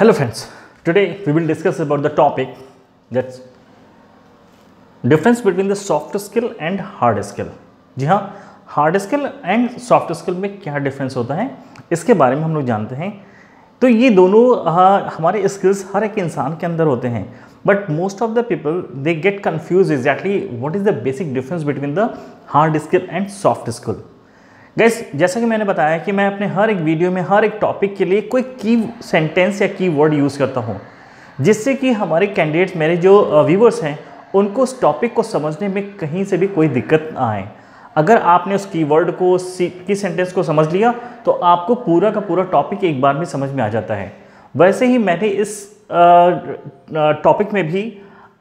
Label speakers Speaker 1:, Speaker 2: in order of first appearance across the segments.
Speaker 1: Hello friends, today we will discuss about the topic that's difference between the soft skill and hard skill। जी हाँ, hard skill and soft skill में क्या difference होता है इसके बारे में हम लोग जानते हैं। तो ये दोनों हमारे स्किल्स हर एक इंसान के अंदर होते हैं, but most of the people they get confuse exactly what is the basic difference between the hard skill and soft skill. Gas, जैसा कि मैंने बताया कि मैं अपने हर एक वीडियो में हर एक टॉपिक के लिए कोई की सेंटेंस या की वर्ड यूज़ करता हूँ, जिससे कि हमारे कैंडिडेट्स, मेरे जो व्यूवर्स हैं, उनको उस टॉपिक को समझने में कहीं से भी कोई दिक्कत ना आए। अगर आपने उस कीवर्ड को, की सेंटेंस को समझ लिया तो आपको पूरा का पूरा टॉपिक एक बार में समझ में आ जाता है। वैसे ही मैंने इस टॉपिक में भी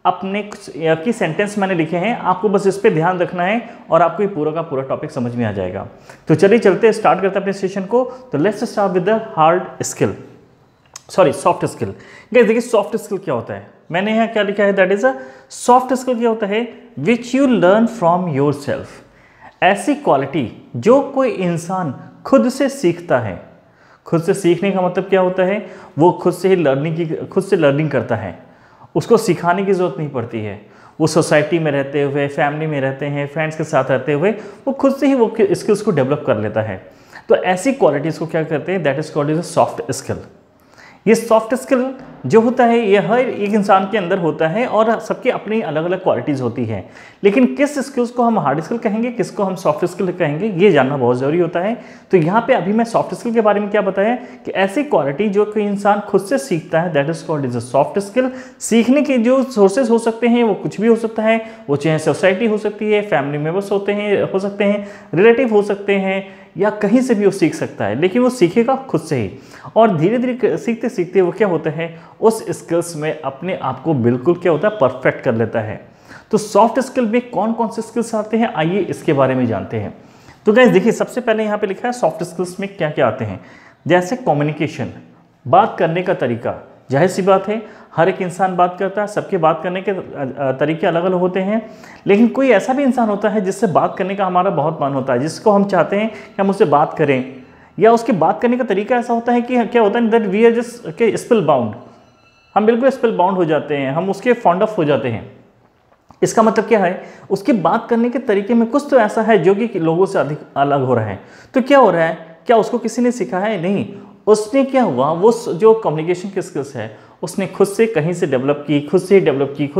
Speaker 1: अपने की सेंटेंस मैंने लिखे हैं, आपको बस इस पे ध्यान रखना है और आपको ये पूरा का पूरा टॉपिक समझ में आ जाएगा। तो चलिए चलते स्टार्ट करते हैं अपने सेशन को। तो let's start with the soft skill. Guys देखिए, सॉफ्ट स्किल क्या होता है, मैंने यहाँ क्या लिखा है, that is a soft skill क्या होता है, which you learn from your self. ऐसी क्वालिटी जो कोई इंसान खुद से सीखता है। खुद से सीखने का मतलब क्या होता है, वो खुद से लर्निंग करता है, उसको सिखाने की ज़रूरत नहीं पड़ती है। वो सोसाइटी में रहते हुए, फैमिली में रहते हैं, फ्रेंड्स के साथ रहते हुए वो खुद से ही वो स्किल्स को डेवलप कर लेता है। तो ऐसी क्वालिटीज़ को क्या करते हैं, that is called is a soft skill. ये सॉफ्ट स्किल जो होता है ये हर एक इंसान के अंदर होता है और सबकी अपनी अलग अलग क्वालिटीज़ होती हैं। लेकिन किस स्किल्स को हम हार्ड स्किल कहेंगे, किसको हम सॉफ्ट स्किल कहेंगे, ये जानना बहुत ज़रूरी होता है। तो यहाँ पे अभी मैं सॉफ्ट स्किल के बारे में क्या बताया कि ऐसी क्वालिटी जो कोई इंसान खुद से सीखता है, that is called is a soft skill. सीखने के जो सोर्सेज हो सकते हैं वो कुछ भी हो सकता है, वो चाहे सोसाइटी हो सकती है, फैमिली मेम्बर्स हो सकते हैं, रिलेटिव हो सकते हैं, या कहीं से भी वो सीख सकता है, लेकिन वो सीखेगा खुद से ही। और धीरे धीरे सीखते सीखते वो क्या होता है, उस स्किल्स में अपने आप को बिल्कुल क्या होता है, परफेक्ट कर लेता है। तो सॉफ्ट स्किल में कौन कौन से स्किल्स आते हैं, आइए इसके बारे में जानते हैं। तो गाइस देखिए, सबसे पहले यहाँ पे लिखा है सॉफ्ट स्किल्स में क्या क्या आते हैं। जैसे कम्युनिकेशन, बात करने का तरीका। जाहिर सी बात है, हर एक इंसान बात करता है, सबके बात करने के तरीके अलग अलग होते हैं, लेकिन कोई ऐसा भी इंसान होता है जिससे बात करने का हमारा बहुत मन होता है, जिसको हम चाहते हैं कि हम उससे बात करें, या उसके बात करने का तरीका ऐसा होता है कि क्या होता है, दैट वी आर जस्ट के स्पिल बाउंड, हम बिल्कुल स्पिल बाउंड हो जाते हैं, हम उसके फॉन्ड ऑफ हो जाते हैं। इसका मतलब क्या है, उसकी बात करने के तरीके में कुछ तो ऐसा है जो कि लोगों से अधिक अलग हो रहा है। तो क्या हो रहा है, क्या उसको किसी ने सिखाया है? नहीं, उसने क्या हुआ, वो जो कम्युनिकेशन की स्किल्स है उसने खुद से कहीं से डेवलप की, खुद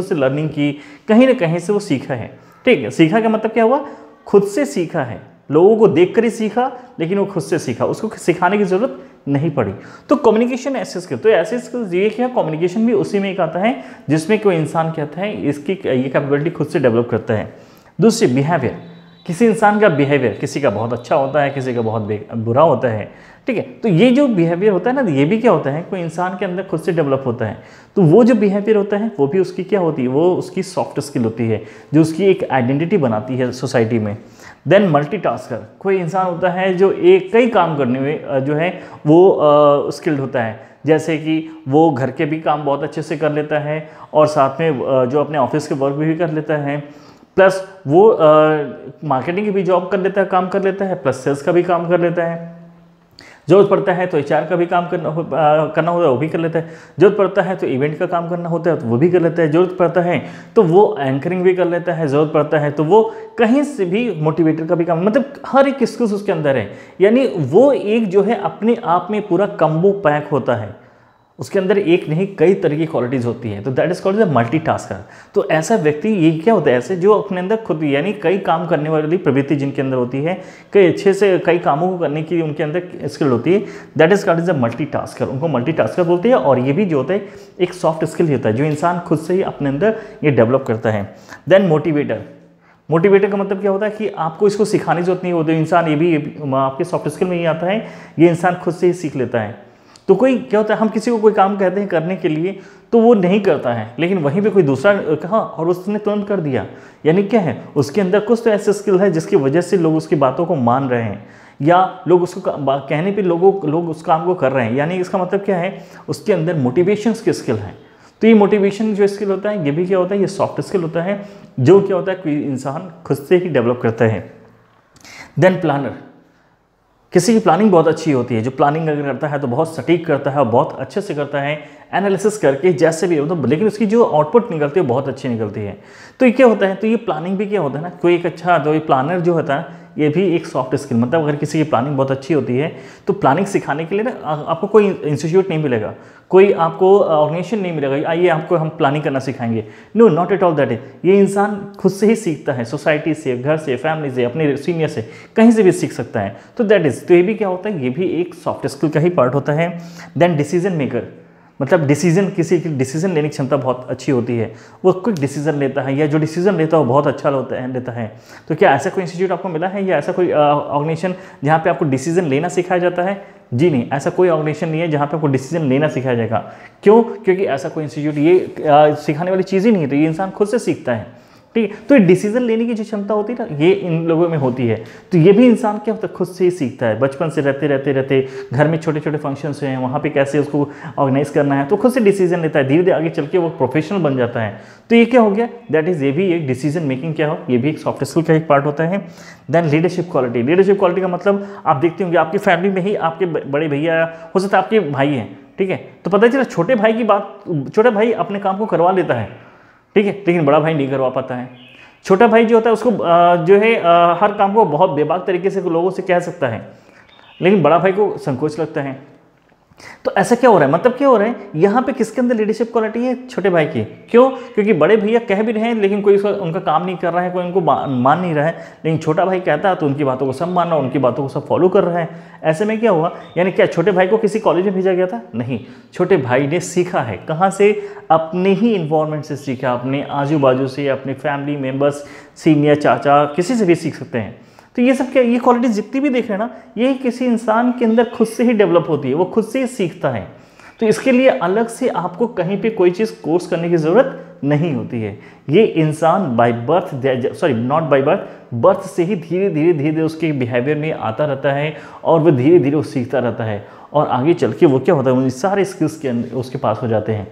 Speaker 1: से लर्निंग की, कहीं ना कहीं से वो सीखा है। ठीक है, सीखा का मतलब क्या हुआ, खुद से सीखा है, लोगों को देखकर ही सीखा, लेकिन वो खुद से सीखा, उसको सिखाने की जरूरत नहीं पड़ी। तो कम्युनिकेशन ऐसे स्किल, तो ऐसे स्किल्स ये क्या, कम्युनिकेशन भी उसी में एक आता है जिसमें कोई इंसान कहता है इसकी ये कैपेबिलिटी खुद से डेवलप करता है। दूसरी बिहेवियर, किसी इंसान का बिहेवियर, किसी का बहुत अच्छा होता है, किसी का बहुत बुरा होता है। ठीक है, तो ये जो बिहेवियर होता है ना, ये भी क्या होता है, कोई इंसान के अंदर खुद से डेवलप होता है। तो वो जो बिहेवियर होता है वो भी उसकी क्या होती है, वो उसकी सॉफ्ट स्किल होती है, जो उसकी एक आइडेंटिटी बनाती है सोसाइटी में। देन मल्टीटास्कर, कोई इंसान होता है जो कई काम करने में जो है वो स्किल्ड होता है। जैसे कि वो घर के भी काम बहुत अच्छे से कर लेता है और साथ में जो अपने ऑफिस के वर्क भी कर लेता है, प्लस वो मार्केटिंग की भी जॉब कर लेता है, काम कर लेता है, प्लस सेल्स का भी काम कर लेता है। जरूरत पड़ता है तो एचआर का भी काम करना होता है, वो भी कर लेता है। जरूरत पड़ता है तो इवेंट का काम करना होता है तो वो भी कर लेता है। जरूरत पड़ता है तो वो एंकरिंग भी कर लेता है। जरूरत पड़ता है तो वो कहीं से भी मोटिवेटर का भी काम, मतलब हर एक स्किल्स उसके अंदर है। यानी वो एक जो है अपने आप में पूरा कम्बो पैक होता है, उसके अंदर एक नहीं कई तरह की क्वालिटीज़ होती हैं। तो that is called the multitasker. तो ऐसा व्यक्ति, ये क्या होता है, ऐसे जो अपने अंदर खुद यानी कई काम करने वाली प्रवृत्ति जिनके अंदर होती है, कई अच्छे से कई कामों को करने की उनके अंदर स्किल होती है, that is called the multitasker. उनको मल्टीटास्कर बोलते हैं। और ये भी जो होता है एक सॉफ्ट स्किल होता है जो इंसान खुद से ही अपने अंदर ये डेवलप करता है। देन मोटिवेटर, मोटिवेटर का मतलब क्या होता है कि आपको इसको सिखाने की जरूरत नहीं होती, इंसान ये भी आपके सॉफ्ट स्किल में ही आता है, ये इंसान खुद से ही सीख लेता है। तो कोई क्या होता है, हम किसी को कोई काम कहते हैं करने के लिए तो वो नहीं करता है, लेकिन वहीं पे कोई दूसरा कहा और उसने तुरंत कर दिया। यानी क्या है, उसके अंदर कुछ तो ऐसे स्किल है जिसकी वजह से लोग उसकी बातों को मान रहे हैं, या लोग उसको कहने पे लोग उस काम को कर रहे हैं। यानी इसका मतलब क्या है, उसके अंदर मोटिवेशन की स्किल है। तो ये मोटिवेशन जो स्किल होता है ये भी क्या होता है, ये सॉफ्ट स्किल होता है, जो क्या होता है कोई इंसान खुद से ही डेवलप करता है। देन प्लानर, किसी की प्लानिंग बहुत अच्छी होती है, जो प्लानिंग अगर करता है तो बहुत सटीक करता है और बहुत अच्छे से करता है, एनालिसिस करके जैसे भी मतलब, लेकिन उसकी जो आउटपुट निकलती है वो बहुत अच्छी निकलती है। तो ये क्या होता है, तो ये प्लानिंग भी क्या होता है ना, कोई एक अच्छा तो ये प्लानर जो होता है ये भी एक सॉफ्ट स्किल, मतलब अगर किसी की प्लानिंग बहुत अच्छी होती है तो प्लानिंग सिखाने के लिए ना आपको कोई इंस्टीट्यूट नहीं मिलेगा, कोई आपको ऑर्गेनाइजेशन नहीं मिलेगा, आइए आपको हम प्लानिंग करना सिखाएंगे। No, not at all that is, ये इंसान खुद से ही सीखता है, सोसाइटी से, घर से, फैमिली से, अपने सीनियर से, कहीं से भी सीख सकता है। तो दैट इज, तो ये भी क्या होता है, ये भी एक सॉफ्ट स्किल का ही पार्ट होता है। देन डिसीजन मेकर, मतलब डिसीजन, किसी की डिसीजन लेने की क्षमता बहुत अच्छी होती है, वो क्विक डिसीजन लेता है, या जो डिसीजन लेता है वो बहुत अच्छा लेता है। तो क्या ऐसा कोई इंस्टीट्यूट आपको मिला है या ऐसा कोई ऑर्गेनाइजेशन जहाँ पे आपको डिसीजन लेना सिखाया जाता है? जी नहीं, ऐसा कोई ऑर्गेनाइजेशन नहीं है जहाँ पे आपको डिसीजन लेना सिखाया जाएगा। क्यों? क्योंकि ऐसा कोई इंस्टीट्यूट ये सिखाने वाली चीज़ ही नहीं है, तो ये इंसान खुद से सीखता है। ठीक है, तो डिसीजन लेने की जो क्षमता होती है ना, ये इन लोगों में होती है। तो ये भी इंसान क्या होता है, खुद से ही सीखता है, बचपन से रहते घर में छोटे छोटे फंक्शंस हैं, वहाँ पे कैसे उसको ऑर्गेनाइज करना है, तो खुद से डिसीजन लेता है, धीरे धीरे आगे चल के वो प्रोफेशनल बन जाता है। तो ये क्या हो गया, दैट इज, ये भी एक डिसीजन मेकिंग क्या हो, ये भी एक सॉफ्ट स्किल का एक पार्ट होता है। Then leadership quality, leadership quality का मतलब आप देखते होंगे आपकी फैमिली में ही आपके बड़े भैया, हो सकता है आपके भाई हैं, ठीक है, तो पता चला छोटे भाई की बात, छोटा भाई अपने काम को करवा लेता है, ठीक है, लेकिन बड़ा भाई नहीं करवा पाता है। छोटा भाई जो होता है उसको जो है हर काम को बहुत बेबाक तरीके से लोगों से कह सकता है, लेकिन बड़ा भाई को संकोच लगता है। तो ऐसा क्या हो रहा है, मतलब क्या हो रहा है यहाँ पे, किसके अंदर लीडरशिप क्वालिटी है, छोटे भाई की। क्यों? क्योंकि बड़े भैया कह भी रहे हैं लेकिन कोई उनका काम नहीं कर रहा है, कोई उनको मान नहीं रहा है, लेकिन छोटा भाई कहता है तो उनकी बातों को सब मान रहा है, उनकी बातों को सब फॉलो कर रहा है। ऐसे में क्या हुआ, यानी क्या छोटे भाई को किसी कॉलेज में भेजा गया था? नहीं, छोटे भाई ने सीखा है, कहाँ से? अपने ही इन्वायरमेंट से सीखा, अपने आजू बाजू से, अपने फैमिली मेम्बर्स, सीनियर, चाचा, किसी से भी सीख सकते हैं। तो ये सब क्या, ये क्वालिटीज जितनी भी देख रहे हैं ना, ये किसी इंसान के अंदर खुद से ही डेवलप होती है, वो खुद से ही सीखता है। तो इसके लिए अलग से आपको कहीं पे कोई चीज़ कोर्स करने की ज़रूरत नहीं होती है। ये इंसान by birth, sorry not by birth, birth से ही धीरे धीरे उसके बिहेवियर में आता रहता है और वो धीरे धीरे वो सीखता रहता है, और आगे चल के वो क्या होता है, वो सारे स्किल्स के उसके पास हो जाते हैं।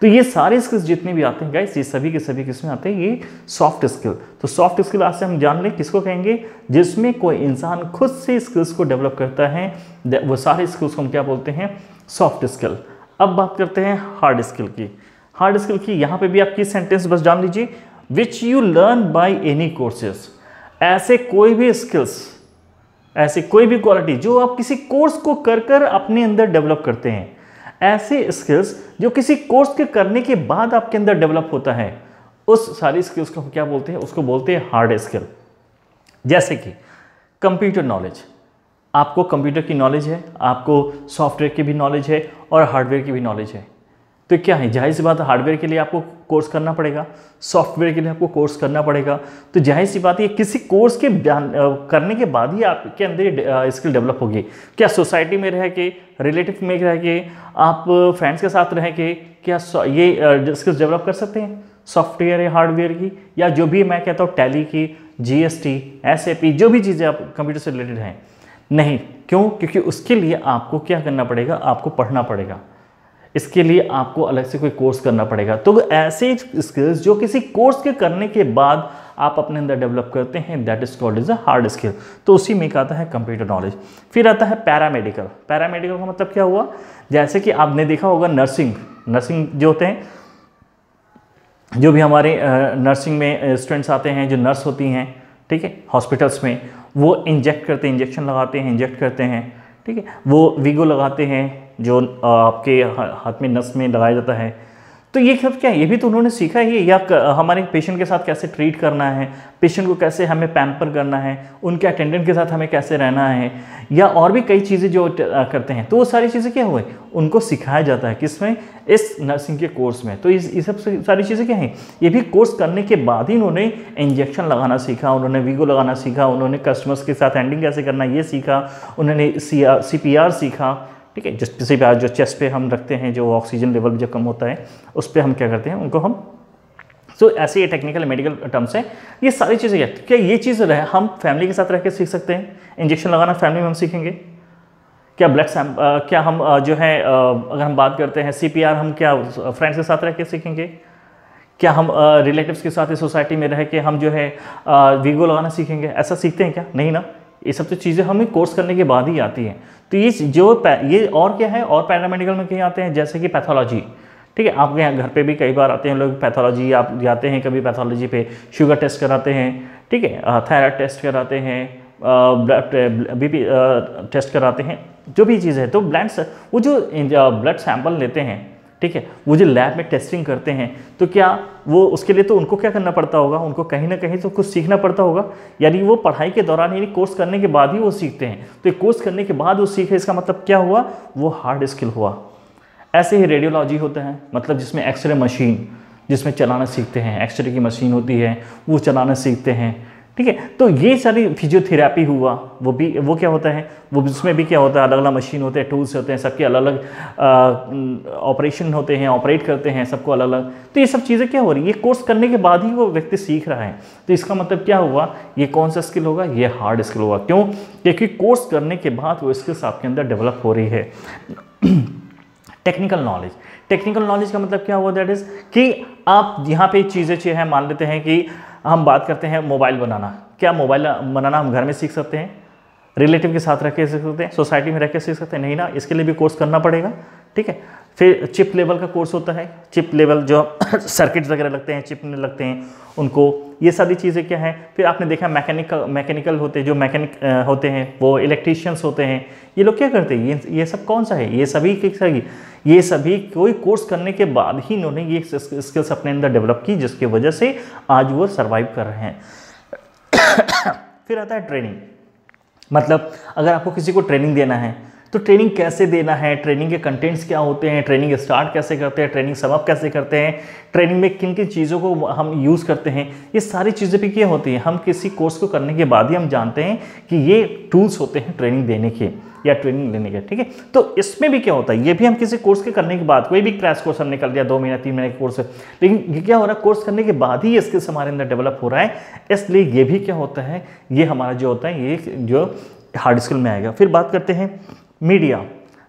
Speaker 1: तो ये सारे स्किल्स जितने भी आते हैं गाइस, ये सभी के सभी किसमें आते हैं, ये सॉफ्ट स्किल। तो सॉफ्ट स्किल आज से हम जान लें किसको कहेंगे, जिसमें कोई इंसान खुद से स्किल्स को डेवलप करता है, वो सारे स्किल्स को हम क्या बोलते हैं, सॉफ्ट स्किल। अब बात करते हैं हार्ड स्किल की। हार्ड स्किल की यहाँ पे भी आपकी सेंटेंस बस जान लीजिए, which you learn by any courses. ऐसे कोई भी स्किल्स, ऐसे कोई भी क्वालिटी जो आप किसी कोर्स को कर अपने अंदर डेवलप करते हैं, ऐसे स्किल्स जो किसी कोर्स के करने के बाद आपके अंदर डेवलप होता है, उस सारी स्किल्स को हम क्या बोलते हैं, उसको बोलते हैं हार्ड स्किल। जैसे कि कंप्यूटर नॉलेज, आपको कंप्यूटर की नॉलेज है, आपको सॉफ्टवेयर की भी नॉलेज है और हार्डवेयर की भी नॉलेज है। तो क्या है, जाहिर सी बात है हार्डवेयर के लिए आपको कोर्स करना पड़ेगा, सॉफ्टवेयर के लिए आपको कोर्स करना पड़ेगा। तो जाहिर सी बात है किसी कोर्स के करने के बाद ही आपके अंदर स्किल डेवलप होगी। क्या सोसाइटी में रह के, रिलेटिव में रह के, आप फ्रेंड्स के साथ रह के क्या ये स्किल्स डेवलप कर सकते हैं, सॉफ्टवेयर या हार्डवेयर की, या जो भी मैं कहता हूँ टैली की, GST, SAP, जो भी चीज़ें आप कंप्यूटर से रिलेटेड हैं? नहीं। क्यों? क्योंकि उसके लिए आपको क्या करना पड़ेगा, आपको पढ़ना पड़ेगा, इसके लिए आपको अलग से कोई कोर्स करना पड़ेगा। तो ऐसे स्किल्स जो किसी कोर्स के करने के बाद आप अपने अंदर डेवलप करते हैं, that is called is a hard skill. तो उसी में आता है कंप्यूटर नॉलेज। फिर आता है पैरामेडिकल। पैरामेडिकल का मतलब क्या हुआ, जैसे कि आपने देखा होगा नर्सिंग जो होते हैं, जो भी हमारे नर्सिंग में स्टूडेंट्स आते हैं, जो नर्स होती हैं, ठीक है, हॉस्पिटल्स में, वो इंजेक्शन लगाते हैं, इंजेक्ट करते हैं, ठीक है, वो वीगो लगाते हैं जो आपके हाथ में नस में लगाया जाता है। तो ये सब क्या है, ये भी तो उन्होंने सीखा ही है। या हमारे पेशेंट के साथ कैसे ट्रीट करना है, पेशेंट को कैसे हमें पैम्पर करना है, उनके अटेंडेंट के साथ हमें कैसे रहना है, या और भी कई चीज़ें जो करते हैं, तो वो सारी चीज़ें क्या हुए, उनको सिखाया जाता है किसमें, इस नर्सिंग के कोर्स में। तो ये सब सारी चीज़ें क्या हैं, ये भी कोर्स करने के बाद ही उन्होंने इंजेक्शन लगाना सीखा, उन्होंने वीगो लगाना सीखा, उन्होंने कस्टमर्स के साथ हैंडलिंग कैसे करना ये सीखा, उन्होंने CPR सीखा, ठीक है, CPR जो चेस्ट पे हम रखते हैं, जो ऑक्सीजन लेवल जो कम होता है उस पर हम क्या करते हैं, उनको हम, तो ऐसे ये टेक्निकल मेडिकल टर्म्स हैं। ये सारी चीज़ें क्या ये चीज़ हम फैमिली के साथ रह के सीख सकते हैं, इंजेक्शन लगाना फैमिली में हम सीखेंगे क्या, क्या हम जो है अगर हम बात करते हैं CPR, हम क्या फ्रेंड्स के साथ रह के सीखेंगे, क्या हम रिलेटिव्स के साथ सोसाइटी में रह के हम जो है वीगो लगाना सीखेंगे, ऐसा सीखते हैं क्या? नहीं ना। ये सब तो चीज़ें हमें कोर्स करने के बाद ही आती हैं। तो ये और क्या है, और पैरामेडिकल में कहीं आते हैं, जैसे कि पैथोलॉजी। ठीक है, आपके यहाँ घर पे भी कई बार आते हैं लोग पैथोलॉजी, आप जाते हैं कभी पैथोलॉजी पे, शुगर टेस्ट कराते हैं, ठीक है, थायराइड टेस्ट कराते हैं, ब्लड बीपी टेस्ट कराते हैं, जो भी चीज़ है। तो वो जो ब्लड सैंपल लेते हैं, ठीक है, वो जो लैब में टेस्टिंग करते हैं, तो क्या वो उसके लिए तो उनको क्या करना पड़ता होगा, उनको कहीं ना कहीं तो कुछ सीखना पड़ता होगा। यानी वो पढ़ाई के दौरान, यानी कोर्स करने के बाद ही वो सीखते हैं। तो ये कोर्स करने के बाद वो सीखे, इसका मतलब क्या हुआ, वो हार्ड स्किल हुआ। ऐसे ही रेडियोलॉजी होता है, मतलब जिसमें एक्सरे मशीन, जिसमें चलाना सीखते हैं, एक्सरे की मशीन होती है वो चलाना सीखते हैं। ठीक है, तो ये सारी फिजियोथेरेपी हुआ, वो क्या होता है, वो उसमें भी क्या होता है, अलग अलग मशीन होते हैं, टूल्स होते हैं, सबके अलग अलग ऑपरेशन होते हैं, ऑपरेट करते हैं सबको अलग अलग। तो ये सब चीज़ें क्या हो रही है, ये कोर्स करने के बाद ही वो व्यक्ति सीख रहा है। तो इसका मतलब क्या हुआ, ये कौन सा स्किल होगा, ये हार्ड स्किल होगा। क्यों, क्योंकि कोर्स करने के बाद वो स्किल्स आपके अंदर डेवलप हो रही है। टेक्निकल नॉलेज, टेक्निकल नॉलेज का मतलब क्या हुआ, दैट इज कि आप यहाँ पे चीज़ें हैं, मान लेते हैं कि हम बात करते हैं मोबाइल बनाना। क्या मोबाइल बनाना हम घर में सीख सकते हैं, रिलेटिव के साथ रह के सीख सकते हैं, सोसाइटी में रह के सीख सकते हैं, नहीं ना, इसके लिए भी कोर्स करना पड़ेगा। ठीक है, फिर चिप लेवल का कोर्स होता है, चिप लेवल जो सर्किट्स वगैरह लगते हैं, चिप में लगते हैं उनको, ये सारी चीज़ें क्या है। फिर आपने देखा मैकेनिकल होते हैं, जो मैकेनिक होते हैं, वो इलेक्ट्रीशियंस होते हैं, ये लोग क्या करते हैं, ये सब कौन सा है, ये सभी कोई कोर्स करने के बाद ही इन्होंने ये स्किल्स अपने अंदर डेवलप की, जिसकी वजह से आज वो सर्वाइव कर रहे हैं। फिर आता है ट्रेनिंग, मतलब अगर आपको किसी को ट्रेनिंग देना है तो ट्रेनिंग कैसे देना है, ट्रेनिंग के कंटेंट्स क्या होते हैं, ट्रेनिंग स्टार्ट कैसे करते हैं, ट्रेनिंग समअप कैसे करते हैं, ट्रेनिंग में किन किन चीज़ों को हम यूज़ करते हैं, ये सारी चीज़ें भी क्या होती हैं, हम किसी कोर्स को करने के बाद ही हम जानते हैं कि ये टूल्स होते हैं ट्रेनिंग देने के या ट्रेनिंग लेने के। ठीक है, तो इसमें भी क्या होता है, ये भी हम किसी कोर्स के करने के बाद, कोई भी क्रैश कोर्स हमने कर लिया 2 महीना 3 महीने का कोर्स है, लेकिन ये क्या हो रहा है, कोर्स करने के बाद ही ये स्किल्स हमारे अंदर डेवलप हो रहा है। इसलिए ये भी क्या होता है, ये हमारा जो होता है, ये जो हार्ड स्किल में आएगा। फिर बात करते हैं मीडिया,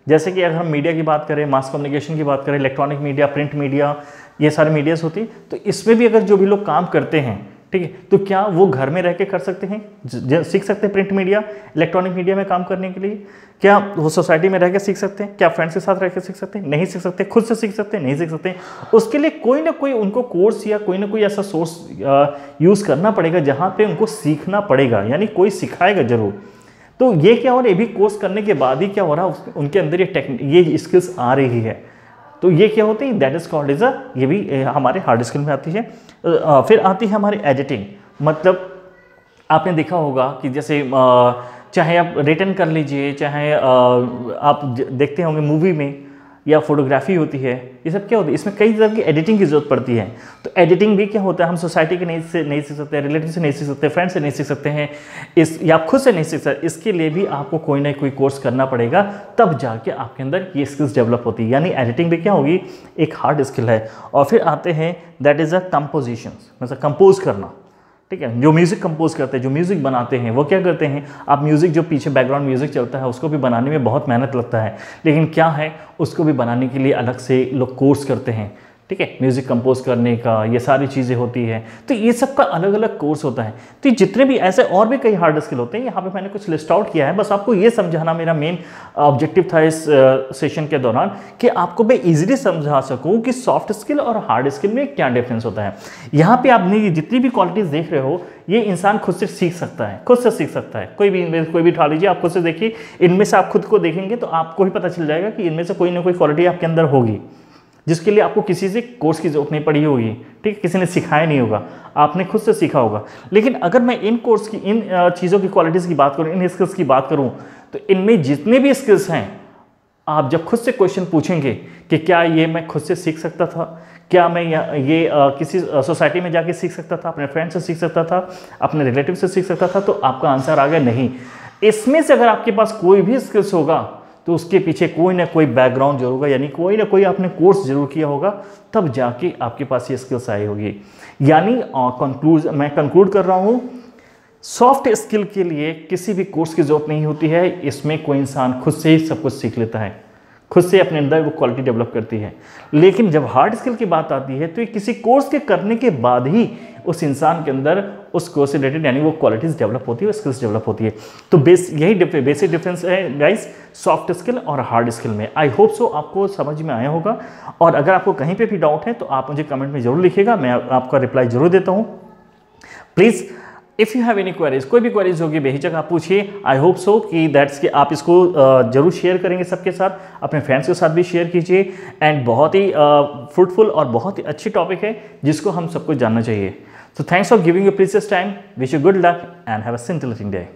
Speaker 1: जैसे कि अगर हम मीडिया की बात करें, मास कम्युनिकेशन की बात करें, इलेक्ट्रॉनिक मीडिया, प्रिंट मीडिया, ये सारे मीडियाज होती है, तो इसमें भी अगर जो भी लोग काम करते हैं, ठीक है, तो क्या वो घर में रह के कर सकते हैं, सीख सकते हैं प्रिंट मीडिया, इलेक्ट्रॉनिक मीडिया में काम करने के लिए? क्या वो सोसाइटी में रह के सीख सकते हैं? क्या फ्रेंड्स के साथ रह के सीख सकते हैं? नहीं सीख सकते। खुद से सीख सकते हैं? नहीं सीख सकते। उसके लिए कोई ना कोई उनको कोर्स या कोई ना कोई ऐसा सोर्स यूज़ करना पड़ेगा जहाँ पे उनको सीखना पड़ेगा, यानी कोई सिखाएगा जरूर। तो ये क्या हो रहा है, ये भी कोर्स करने के बाद ही क्या हो रहा है, उनके अंदर ये स्किल्स आ रही है। तो ये क्या होती है, दैट इज कॉल्ड इज ये भी हमारे हार्ड स्किल में आती है। फिर आती है हमारी एडिटिंग, मतलब आपने देखा होगा कि जैसे चाहे आप रिटर्न कर लीजिए, चाहे आप देखते होंगे मूवी में या फोटोग्राफी होती है, ये सब क्या होती है, इसमें कई तरह की एडिटिंग की जरूरत पड़ती है। तो एडिटिंग भी क्या होता है, हम सोसाइटी के नहीं सीख सकते, रिलेटिव से नहीं सीख सकते, फ्रेंड से नहीं सीख सकते हैं, या आप खुद से नहीं सीख सकते। इसके लिए भी आपको कोई ना कोई कोर्स करना पड़ेगा, तब जाके आपके अंदर ये स्किल्स डेवलप होती है। यानी एडिटिंग भी क्या होगी, एक हार्ड स्किल है। और फिर आते हैं दैट इज़ अ कंपोजिशन, मतलब कंपोज करना। ठीक है, जो म्यूज़िक कंपोज करते हैं, जो म्यूज़िक बनाते हैं, वो क्या करते हैं, आप म्यूज़िक जो पीछे बैकग्राउंड म्यूज़िक चलता है उसको भी बनाने में बहुत मेहनत लगता है, लेकिन क्या है, उसको भी बनाने के लिए अलग से लोग कोर्स करते हैं। ठीक है, म्यूज़िक कंपोज करने का ये सारी चीज़ें होती है, तो ये सब का अलग अलग कोर्स होता है। तो जितने भी ऐसे और भी कई हार्ड स्किल होते हैं, यहाँ पे मैंने कुछ लिस्ट आउट किया है, बस आपको ये समझाना मेरा मेन ऑब्जेक्टिव था इस सेशन के दौरान, कि आपको मैं इजीली समझा सकूँ कि सॉफ्ट स्किल और हार्ड स्किल में क्या डिफरेंस होता है। यहाँ पे आपने ये जितनी भी क्वालिटीज़ देख रहे हो, ये इंसान खुद से सीख सकता है, खुद से सीख सकता है। कोई भी उठा लीजिए, आप खुद से देखिए, इनमें से आप खुद को देखेंगे तो आपको ही पता चल जाएगा कि इनमें से कोई ना कोई क्वालिटी आपके अंदर होगी, जिसके लिए आपको किसी से कोर्स की जरूरत नहीं पड़ी होगी। ठीक है, किसी ने सिखाया नहीं होगा, आपने खुद से सीखा होगा। लेकिन अगर मैं इन कोर्स की, इन चीज़ों की क्वालिटीज़ की बात करूँ, इन स्किल्स की बात करूँ, तो इनमें जितने भी स्किल्स हैं, आप जब खुद से क्वेश्चन पूछेंगे कि क्या ये मैं खुद से सीख सकता था, क्या मैं ये किसी सोसाइटी में जाके सीख सकता था, अपने फ्रेंड से सीख सकता था, अपने रिलेटिव से सीख सकता था, तो आपका आंसर आ गया नहीं। इसमें से अगर आपके पास कोई भी स्किल्स होगा, तो उसके पीछे कोई ना कोई बैकग्राउंड जरूर होगा, यानी कोई ना कोई आपने कोर्स जरूर किया होगा, तब जाके आपके पास ये स्किल्स आई होगी। यानी मैं कंक्लूड कर रहा हूँ, सॉफ्ट स्किल के लिए किसी भी कोर्स की जरूरत नहीं होती है, इसमें कोई इंसान खुद से ही सब कुछ सीख लेता है, खुद से अपने अंदर वो क्वालिटी डेवलप करती है। लेकिन जब हार्ड स्किल की बात आती है, तो ये किसी कोर्स के करने के बाद ही उस इंसान के अंदर उसको से रिलेटेड यानी वो क्वालिटीज़ डेवलप होती है, स्किल्स डेवलप होती है। तो यही बेसिक डिफरेंस है गाइस सॉफ्ट स्किल और हार्ड स्किल में। आई होप सो आपको समझ में आया होगा, और अगर आपको कहीं पे भी डाउट है तो आप मुझे कमेंट में जरूर लिखिएगा, मैं आपका रिप्लाई जरूर देता हूँ। Please if you have any queries, कोई भी क्वेरीज होगी बेहिचक आप पूछिए। आई होप सो कि कि आप इसको जरूर शेयर करेंगे सबके साथ, अपने फ्रेंड्स के साथ भी शेयर कीजिए। एंड बहुत ही फ्रूटफुल और बहुत ही अच्छी टॉपिक है जिसको हम सबको जानना चाहिए। So thanks for giving your precious time. Wish you good luck and have a scintillating day.